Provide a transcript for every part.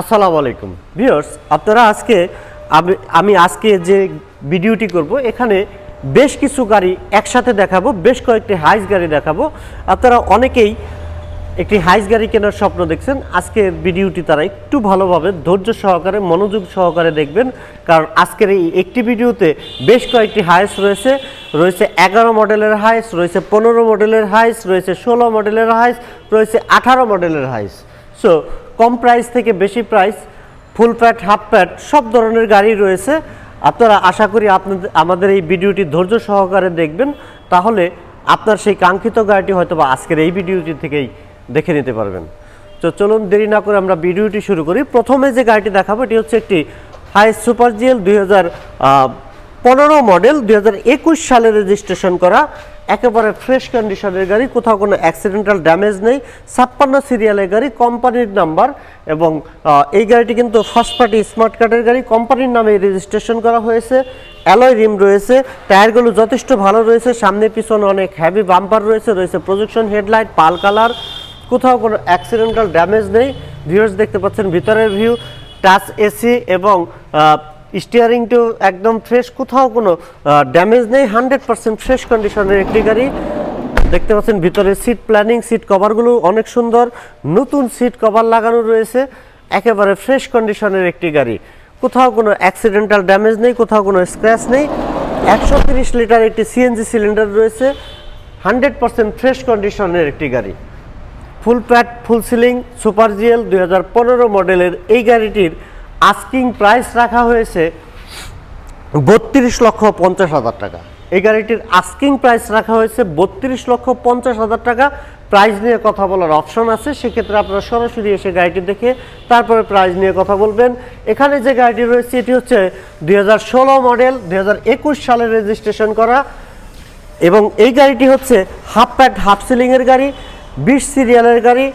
আসসালামু আলাইকুম ভিউয়ার্স, আপনারা আমি আজকে যে ভিডিওটি করব এখানে বেশ কিছু গাড়ি একসাথে দেখাবো, বেশ কয়েকটি হাইস গাড়ি দেখাবো। আপনারা অনেকেই একটি হাইস গাড়ি কেনার স্বপ্ন দেখছেন। আজকের ভিডিওটি তারা একটু ভালোভাবে ধৈর্য সহকারে মনোযোগ সহকারে দেখবেন, কারণ আজকের এই একটি ভিডিওতে বেশ কয়েকটি হাইস রয়েছে। 11 মডেলের হাইস, রয়েছে 15 মডেলের হাইস, রয়েছে 16 মডেলের হাইস, রয়েছে 18 মডেলের হাইস। সো কম প্রাইস থেকে বেশি প্রাইস, ফুল প্যাড, হাফ প্যাড সব ধরনের গাড়ি রয়েছে। আপনারা আশা করি আমাদের এই ভিডিওটি ধৈর্য সহকারে দেখবেন, তাহলে আপনার সেই কাঙ্ক্ষিত গাড়িটি হয়তো বা আজকের এই ভিডিওটি থেকেই দেখে নিতে পারবেন। তো চলুন দেরি না করে আমরা ভিডিওটি শুরু করি। প্রথমে যে গাড়িটি দেখাবো এটি হচ্ছে একটি হাইস সুপার জিএল 2015 মডেল, 2021 সালে রেজিস্ট্রেশন করা, একেবারে ফ্রেশ কন্ডিশনের গাড়ি, কোথাও কোনো অ্যাক্সিডেন্টাল ড্যামেজ নেই, 56 সিরিয়ালের গাড়ি, কোম্পানির নাম্বার। এবং এই গাড়িটি কিন্তু ফার্স্ট পার্টি স্মার্ট কার্ডের গাড়ি, কোম্পানির নামে রেজিস্ট্রেশন করা হয়েছে। অ্যালয় রিম রয়েছে, টায়ারগুলো যথেষ্ট ভালো রয়েছে, সামনে পিছনে অনেক হেভি বাম্পার রয়েছে, প্রজেকশন হেডলাইট, পাল কালার, কোথাও কোনো অ্যাক্সিডেন্টাল ড্যামেজ নেই। ভিউয়ার্স দেখতে পাচ্ছেন ভিতরের ভিউ, টাচ এসি এবং স্টিয়ারিংটিও একদম ফ্রেশ, কোথাও কোনো ড্যামেজ নেই, 100% ফ্রেশ কন্ডিশনের একটি গাড়ি। দেখতে পাচ্ছেন ভিতরে সিট প্ল্যানিং, সিট কভারগুলো অনেক সুন্দর, নতুন সিট কভার লাগানো রয়েছে, একেবারে ফ্রেশ কন্ডিশনের একটি গাড়ি, কোথাও কোনো অ্যাক্সিডেন্টাল ড্যামেজ নেই, কোথাও কোনো স্ক্র্যাচ নেই। 130 লিটার একটি সিএনজি সিলিন্ডার রয়েছে, 100% ফ্রেশ কন্ডিশনের একটি গাড়ি। ফুল pad, full ceiling, super GL 2015 মডেলের এই গাড়িটির আস্কিং প্রাইস রাখা হয়েছে 32,50,000 টাকা। এই গাড়িটির আস্কিং প্রাইস রাখা হয়েছে 32,50,000 টাকা। প্রাইস নিয়ে কথা বলার অপশন আছে, সেক্ষেত্রে আপনারা সরাসরি এসে গাড়িটি দেখে তারপরে প্রাইস নিয়ে কথা বলবেন। এখানে যে গাড়িটি রয়েছে এটি হচ্ছে 2016 মডেল, 2021 সালে রেজিস্ট্রেশন করা, এবং এই গাড়িটি হচ্ছে হাফ প্যাড হাফ সিলিংয়ের গাড়ি, 20 সিরিয়ালের গাড়ি,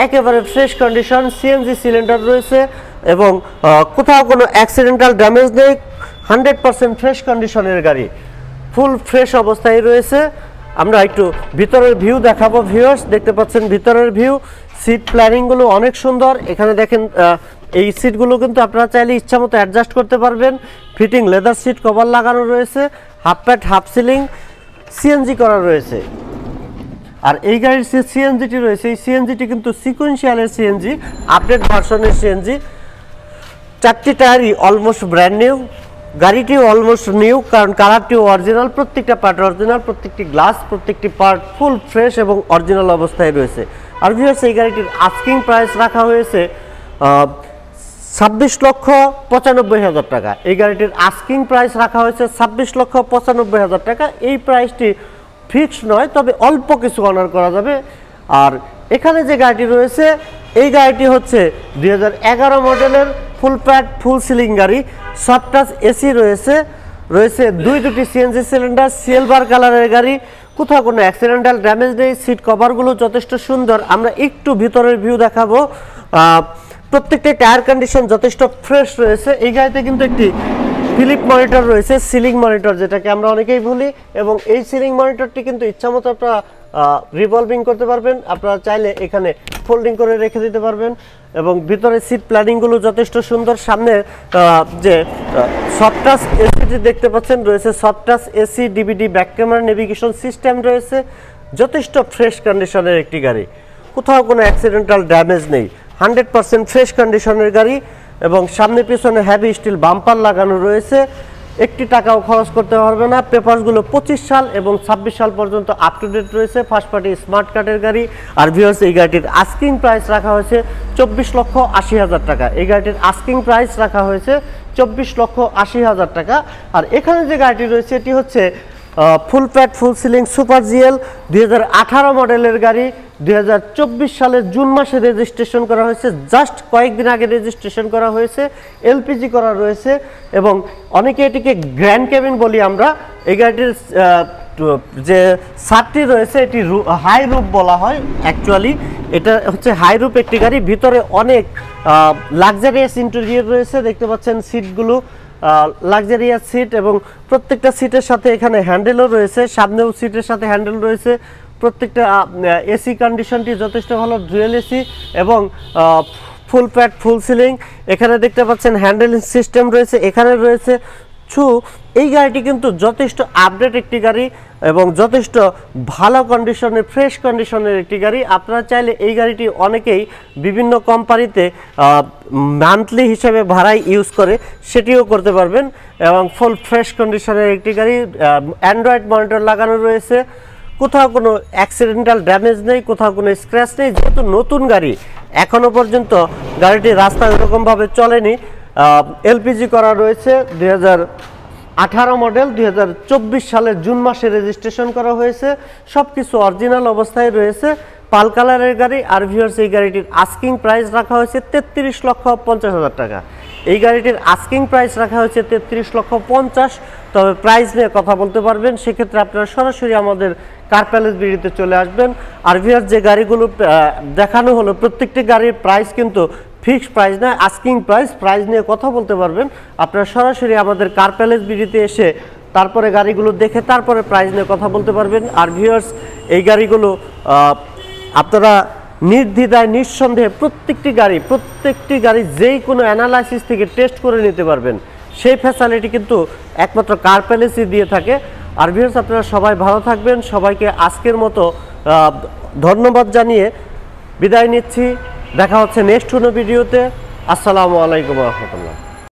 একেবারে ফ্রেশ কন্ডিশন, সিএনজি সিলিন্ডার রয়েছে এবং কোথাও কোনো অ্যাক্সিডেন্টাল ড্যামেজ নেই, 100% ফ্রেশ কন্ডিশনের গাড়ি, ফুল ফ্রেশ অবস্থায় রয়েছে। আমরা একটু ভিতরের ভিউ দেখাবো। ভিউয়ার্স দেখতে পাচ্ছেন ভিতরের ভিউ, সিট প্ল্যানিংগুলো অনেক সুন্দর। এখানে দেখেন এই সিটগুলো কিন্তু আপনারা চাইলে ইচ্ছা মতো অ্যাডজাস্ট করতে পারবেন। ফিটিং লেদার সিট কভার লাগানো রয়েছে, half pad half ceiling, CNG করা রয়েছে। আর এই গাড়ির যে সিএনজিটি রয়েছে, এই সিএনজিটি কিন্তু সিকোয়েন্সিয়ালের সিএনজি, আপডেট ভার্সনের সিএনজি। 4টি টায়ারই অলমোস্ট ব্র্যান্ড নিউ, গাড়িটিও অলমোস্ট নিউ, কারণ কালারটিও অরিজিনাল, প্রত্যেকটা পার্ট অরিজিনাল, প্রত্যেকটি গ্লাস, প্রত্যেকটি পার্ট ফুল ফ্রেশ এবং অরিজিনাল অবস্থায় রয়েছে। আর ভিউয়ার্স এই গাড়িটির আস্কিং প্রাইস রাখা হয়েছে 26,95,000 টাকা। এই গাড়িটির আস্কিং প্রাইস রাখা হয়েছে 26,95,000 টাকা। এই প্রাইসটি ফিক্স নয়, তবে অল্প কিছু অনার করা যাবে। আর এখানে যে গাড়িটি রয়েছে এই গাড়িটি হচ্ছে 2011 মডেলের ফুল প্যাড ফুল সিলিং গাড়ি, সফট টাচ এসি রয়েছে দুটি সিএনজি সিলিন্ডার, সিলভার কালারের গাড়ি, কোথাও কোনো অ্যাক্সিডেন্টাল ড্যামেজ নেই, সিট কভারগুলো যথেষ্ট সুন্দর। আমরা একটু ভিতরের ভিউ দেখাবো। প্রত্যেকটা টায়ার কন্ডিশন যথেষ্ট ফ্রেশ রয়েছে। এই গাড়িতে কিন্তু একটি ফিলিপ মনিটর রয়েছে, সিলিং মনিটর যেটাকে আমরা অনেকেই ভুলি, এবং এই সিলিং মনিটরটি কিন্তু ইচ্ছামতো আপনারা রিভলভিং করতে পারবেন, আপনারা চাইলে এখানে ফোল্ডিং করে রেখে দিতে পারবেন। এবং ভিতরে সিট প্ল্যানিংগুলো যথেষ্ট সুন্দর। সামনে যে সফট টাচ এসিটি দেখতে পাচ্ছেন রয়েছে, soft touch AC, DVD, back camera, navigation system রয়েছে, যথেষ্ট ফ্রেশ কন্ডিশনের একটি গাড়ি, কোথাও কোনো অ্যাক্সিডেন্টাল ড্যামেজ নেই, 100% ফ্রেশ কন্ডিশনের গাড়ি। এবং সামনে পিছনে হেভি স্টিল বাম্পার লাগানো রয়েছে, একটি টাকাও খরচ করতে পারবে না। পেপারসগুলো 25 সাল এবং 26 সাল পর্যন্ত আপ টু ডেট রয়েছে, ফার্স্ট পার্টি স্মার্ট কার্ডের গাড়ি। আর ভিউয়ার্স এই গাড়িটির আস্কিং প্রাইস রাখা হয়েছে 24,80,000 টাকা। এই গাড়িটির আস্কিং প্রাইস রাখা হয়েছে 24,80,000 টাকা। আর এখানে যে গাড়িটি রয়েছে এটি হচ্ছে ফুল pad full ceiling super GL 2018 মডেলের গাড়ি, 2024 সালের জুন মাসে রেজিস্ট্রেশন করা হয়েছে, জাস্ট কয়েকদিন আগে রেজিস্ট্রেশন করা হয়েছে, এলপিজি করা রয়েছে এবং অনেকে এটিকে গ্র্যান্ড কেবিন বলি আমরা। এই গাড়িটির যে ছাদটি রয়েছে এটি হাই রুফ বলা হয়, অ্যাকচুয়ালি এটা হচ্ছে হাই রুফ একটি গাড়ি। ভিতরে অনেক লাক্সারিয়াস ইন্টেরিয়র রয়েছে, দেখতে পাচ্ছেন সিটগুলো লাক্সারিয়াস সিট এবং প্রত্যেকটা সিটের সাথে এখানে হ্যান্ডেলও রয়েছে, সামনেও সিটের সাথে হ্যান্ডেল রয়েছে। প্রত্যেকটা এসি কন্ডিশনটি যথেষ্ট ভালো, ডুয়েল এসি এবং ফুল প্যাড ফুল সিলিং, এখানে দেখতে পাচ্ছেন হ্যান্ডেলিং সিস্টেম রয়েছে, এখানে রয়েছে এই গাড়িটি কিন্তু যথেষ্ট আপডেট একটি গাড়ি এবং যথেষ্ট ভালো কন্ডিশনের ফ্রেশ কন্ডিশনের একটি গাড়ি। আপনারা চাইলে এই গাড়িটি অনেকেই বিভিন্ন কোম্পানিতে মান্থলি হিসেবে ভাড়ায় ইউজ করে, সেটিও করতে পারবেন এবং ফুল ফ্রেশ কন্ডিশনের একটি গাড়ি। অ্যান্ড্রয়েড মনিটর লাগানো রয়েছে, কোথাও কোনো অ্যাক্সিডেন্টাল ড্যামেজ নেই, কোথাও কোনো স্ক্র্যাচ নেই। যেহেতু নতুন গাড়ি, এখনও পর্যন্ত গাড়িটি রাস্তায় এরকমভাবে চলেনি। এলপিজি করা রয়েছে, 2018 মডেল, 2024 সালের জুন মাসে রেজিস্ট্রেশন করা হয়েছে, সব কিছু অরিজিনাল অবস্থায় রয়েছে, পাল কালারের গাড়ি। আর ভিউয়ার্স, এই গাড়িটির আস্কিং প্রাইস রাখা হয়েছে 33,50,000 টাকা। এই গাড়িটির আস্কিং প্রাইস রাখা হয়েছে 33,50,000। তবে প্রাইস নিয়ে কথা বলতে পারবেন, সেক্ষেত্রে আপনারা সরাসরি আমাদের কার প্যালেস বিডিতে চলে আসবেন। আর ভিউয়ার্স, যে গাড়িগুলো দেখানো হলো প্রত্যেকটি গাড়ির প্রাইস কিন্তু ফিক্সড প্রাইস না, আস্কিং প্রাইস নিয়ে কথা বলতে পারবেন। আপনারা সরাসরি আমাদের কার প্যালেস বিডিতে এসে তারপরে গাড়িগুলো দেখে তারপরে প্রাইস নিয়ে কথা বলতে পারবেন। আর ভিউয়ার্স, এই গাড়িগুলো আপনারা নির্দ্বিধায় নিঃসন্দেহে প্রত্যেকটি গাড়ি যেই কোনো অ্যানালাইসিস থেকে টেস্ট করে নিতে পারবেন, সেই ফ্যাসিলিটি কিন্তু একমাত্র কার প্যালেসই দিয়ে থাকে। আর ভিউয়ার্স, আপনারা সবাই ভালো থাকবেন। সবাইকে আজকের মতো ধন্যবাদ জানিয়ে বিদায় নিচ্ছি। দেখা হচ্ছে নেক্সট কোনো ভিডিওতে। আসসালামু আলাইকুম ওয়া রাহমাতুল্লাহ।